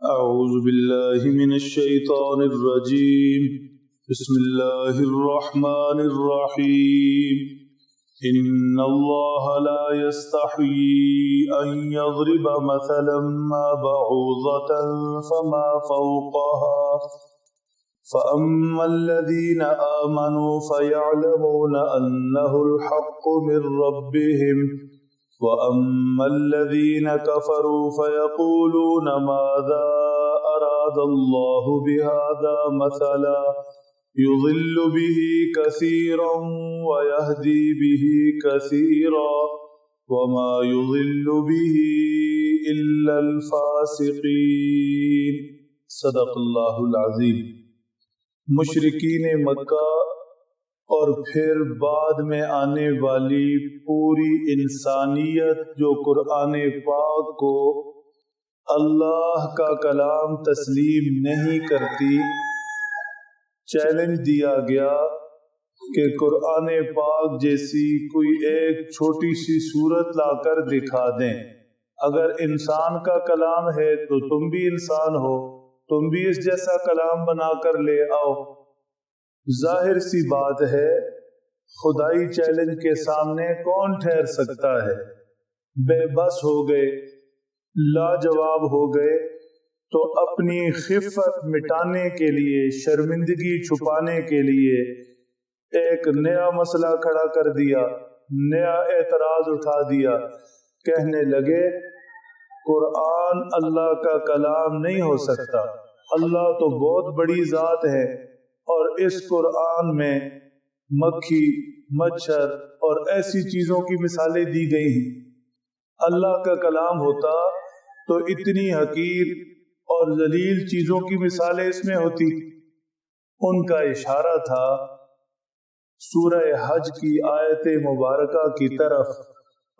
أعوذ بالله من الشيطان الرجيم. بسم الله الرحمن الرحيم. إن الله لا يستحيي أن يضرب مثلا ما بعوضة فما فوقها فأما الذين آمنوا فيعلمون أنه الحق من ربهم وأما الذين كفروا فيقولون ماذا أراد الله بهذا مثلا يضل به كثيرا ويهدي به كثيرا وما يضل به إلا الفاسقين. صدق اللہ العظیم. مشرکین مکہ اور پھر بعد میں آنے والی پوری انسانیت جو قرآن پاک کو اللہ کا کلام تسلیم نہیں کرتی، چیلنج دیا گیا کہ قرآن پاک جیسی کوئی ایک چھوٹی سی صورت لا کر دکھا دیں. اگر انسان کا کلام ہے تو تم بھی انسان ہو، تم بھی اس جیسا کلام بنا کر لے آؤ. ظاہر سی بات ہے خدائی چیلنج کے سامنے کون ٹھہر سکتا ہے؟ بے بس ہو گئے، لاجواب ہو گئے، تو اپنی خفت مٹانے کے لیے، شرمندگی چھپانے کے لیے ایک نیا مسئلہ کھڑا کر دیا، نیا اعتراض اٹھا دیا. کہنے لگے قرآن اللہ کا کلام نہیں ہو سکتا، اللہ تو بہت بڑی ذات ہے اور اس قرآن میں مکھی، مچھر اور ایسی چیزوں کی مثالیں دی گئی ہیں. اللہ کا کلام ہوتا تو اتنی حقیر اور ذلیل چیزوں کی مثالیں اس میں ہوتی. ان کا اشارہ تھا سورہ حج کی آیت مبارکہ کی طرف.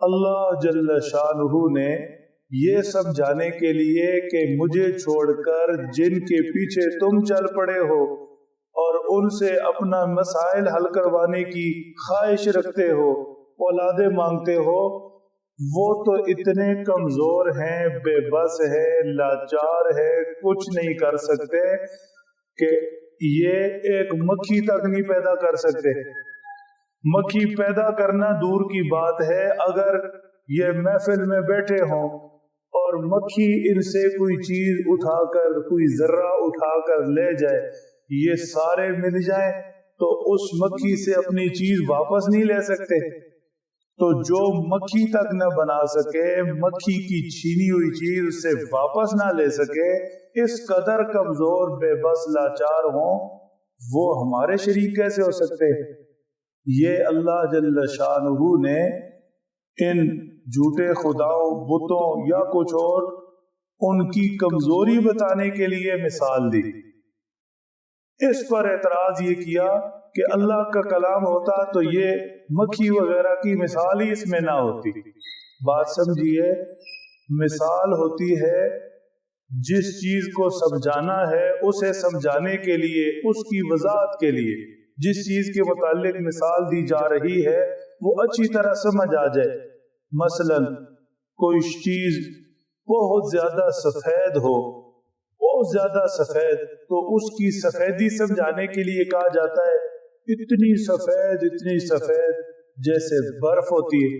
اللہ جل شانہ نے یہ سمجھانے کے لیے کہ مجھے چھوڑ کر جن کے پیچھے تم چل پڑے ہو اور ان سے اپنا مسائل حل کروانے کی خواہش رکھتے ہو، اولادیں مانگتے ہو، وہ تو اتنے کمزور ہیں، بے بس ہے، لاچار ہے، کچھ نہیں کر سکتے کہ یہ ایک مکھی تک نہیں پیدا کر سکتے. مکھی پیدا کرنا دور کی بات ہے، اگر یہ محفل میں بیٹھے ہوں اور مکھی ان سے کوئی چیز اٹھا کر، کوئی ذرہ اٹھا کر لے جائے، یہ سارے مل جائیں تو اس مکھی سے اپنی چیز واپس نہیں لے سکتے. تو جو مکھی تک نہ بنا سکے، مکھی کی چھینی ہوئی چیز اس سے واپس نہ لے سکے، اس قدر کمزور، بے بس، لاچار ہوں، وہ ہمارے شریک کیسے ہو سکتے؟ یہ اللہ جل شانہ نے ان جھوٹے خداؤں، بتوں یا کچھ اور، ان کی کمزوری بتانے کے لیے مثال دی. اس پر اعتراض یہ کیا کہ اللہ کا کلام ہوتا تو یہ مکھی وغیرہ کی مثال ہی اس میں نہ ہوتی. بات سمجھیے، مثال ہوتی ہے جس چیز کو سمجھانا ہے اسے سمجھانے کے لیے، اس کی وضاحت کے لیے. جس چیز کے متعلق مثال دی جا رہی ہے وہ اچھی طرح سمجھ آ جائے. مثلا کوئی چیز بہت زیادہ سفید ہو، بہت زیادہ سفید، تو اس کی سفیدی سمجھانے کے لیے کہا جاتا ہے اتنی سفید جیسے برف ہوتی ہے.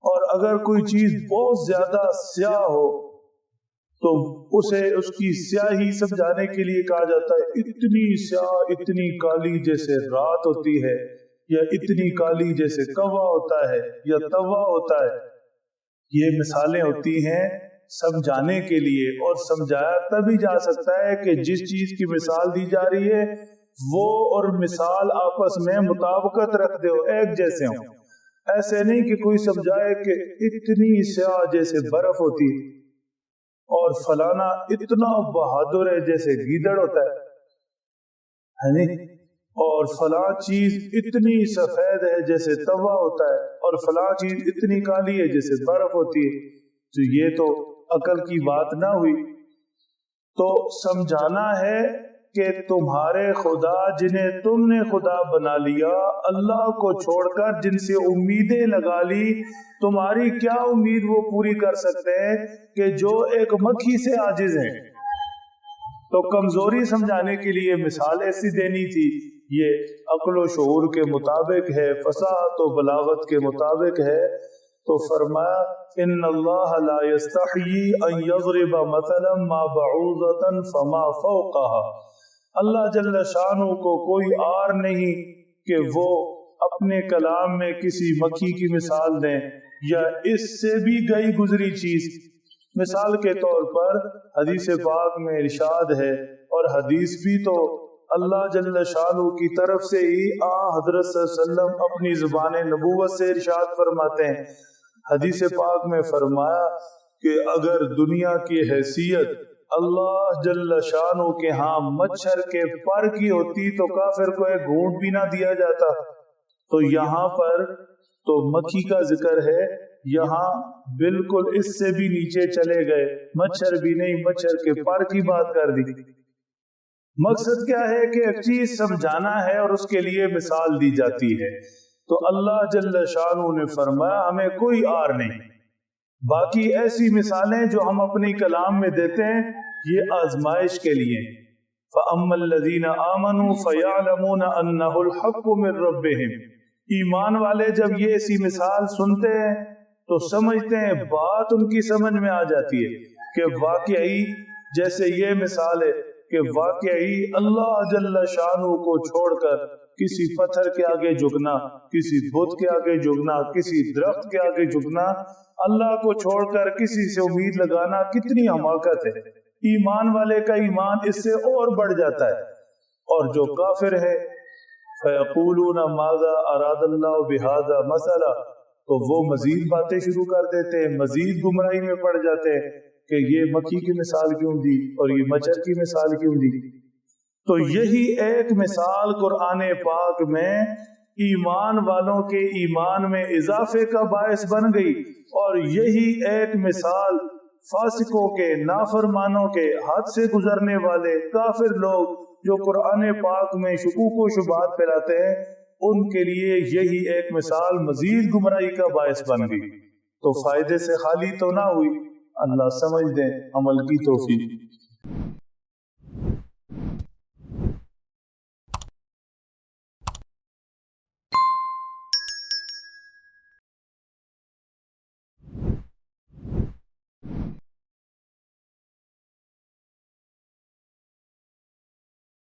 اور اگر کوئی چیز بہت زیادہ سیاہ ہو تو اسے اس کی سیاہی سمجھانے کے لیے کہا جاتا ہے اتنی سیاہ، اتنی کالی جیسے رات ہوتی ہے، یا اتنی کالی جیسے کوا ہوتا ہے یا توا ہوتا ہے. یہ مثالیں ہوتی ہیں سمجھانے کے لیے، اور سمجھایا تبھی جا سکتا ہے کہ جس چیز کی مثال دی جا رہی ہے وہ اور مثال آپس میں مطابقت رکھتے ہو، ایک جیسے ہوں. ایسے نہیں کہ کوئی سمجھائے کہ اتنی سیاہ جیسے برف ہوتی ہے اور فلانا اتنا بہادر ہے جیسے گیدڑ ہوتا ہے، اور فلاں چیز اتنی سفید ہے جیسے توا ہوتا ہے، اور فلاں چیز اتنی کالی ہے جیسے برف ہوتی ہے. تو یہ تو عقل کی بات نہ ہوئی. تو سمجھانا ہے کہ تمہارے خدا جنہیں تم نے خدا بنا لیا، اللہ کو چھوڑ کر جن سے امیدیں لگا لی، تمہاری کیا امید وہ پوری کر سکتے ہیں کہ جو ایک مکھی سے عاجز ہیں؟ تو کمزوری سمجھانے کے لیے مثال ایسی دینی تھی، یہ عقل و شعور کے مطابق ہے، فصاحت و بلاغت کے مطابق ہے۔ تو فرمایا ان اللہ لا یستحیی ان یضرب مثلا ما بعوضۃ فما فوقها، اللہ جل شانہ کو کوئی عار نہیں کہ وہ اپنے کلام میں کسی مکھی کی مثال دیں یا اس سے بھی گئی گزری چیز۔ مثال کے طور پر حدیث پاک میں ارشاد ہے، اور حدیث بھی تو اللہ جل شانہ کی طرف سے ہی حضرت صلی اللہ علیہ وسلم اپنی زبان نبوت سے ارشاد فرماتے ہیں۔ حدیث پاک میں فرمایا کہ اگر دنیا کی حیثیت اللہ جل شانہ کے ہاں مچھر کے پر کی ہوتی تو کافر کو ایک گھونٹ بھی نہ دیا جاتا۔ تو یہاں پر تو مکھی کا ذکر ہے، یہاں بالکل اس سے بھی نیچے چلے گئے، مچھر بھی نہیں، مچھر کے پر کی بات کر دی۔ مقصد کیا ہے کہ ایک چیز سمجھانا ہے اور اس کے لیے مثال دی جاتی ہے۔ تو اللہ جل شانہ نے فرمایا ہمیں کوئی عار نہیں۔ باقی ایسی مثالیں جو ہم اپنی کلام میں دیتے ہیں یہ آزمائش کے لیے۔ فَأَمَّا الَّذِينَ آمَنُوا فَيَعْلَمُونَ أَنَّهُ الْحَقُّ مِن رَّبِّهِمْ، ایمان والے جب یہ ایسی مثال سنتے ہیں تو سمجھتے ہیں، بات ان کی سمجھ میں آ جاتی ہے کہ واقعی جیسے یہ مثال ہے کہ واقعی اللہ جل شانہ کو چھوڑ کر کسی پتھر کے آگے جھکنا، کسی بت کے آگے جھکنا، کسی درخت کے آگے جھکنا، اللہ کو چھوڑ کر کسی سے امید لگانا کتنی حماقت ہے۔ ایمان والے کا ایمان اس سے اور بڑھ جاتا ہے۔ اور جو کافر ہے فَيَقُولُونَ مَاذَا أَرَادَ اللَّهُ بِهَذَا مَثَلًا، تو وہ مزید باتیں شروع کر دیتے ہیں، مزید گمراہی میں پڑ جاتے ہیں کہ یہ مکھی کی مثال کیوں دی اور یہ مچھر کی مثال کیوں دی۔ تو یہی ایک مثال قرآن پاک میں ایمان والوں کے ایمان میں اضافے کا باعث بن گئی، اور یہی ایک مثال فاسقوں کے، نافرمانوں کے، حد سے گزرنے والے کافر لوگ جو قرآن پاک میں شکوک و شبہات پھیلاتے ہیں، ان کے لیے یہی ایک مثال مزید گمراہی کا باعث بن گئی۔ تو فائدے سے خالی تو نہ ہوئی، اللہ سمجھ دیں، عمل کی توفیق۔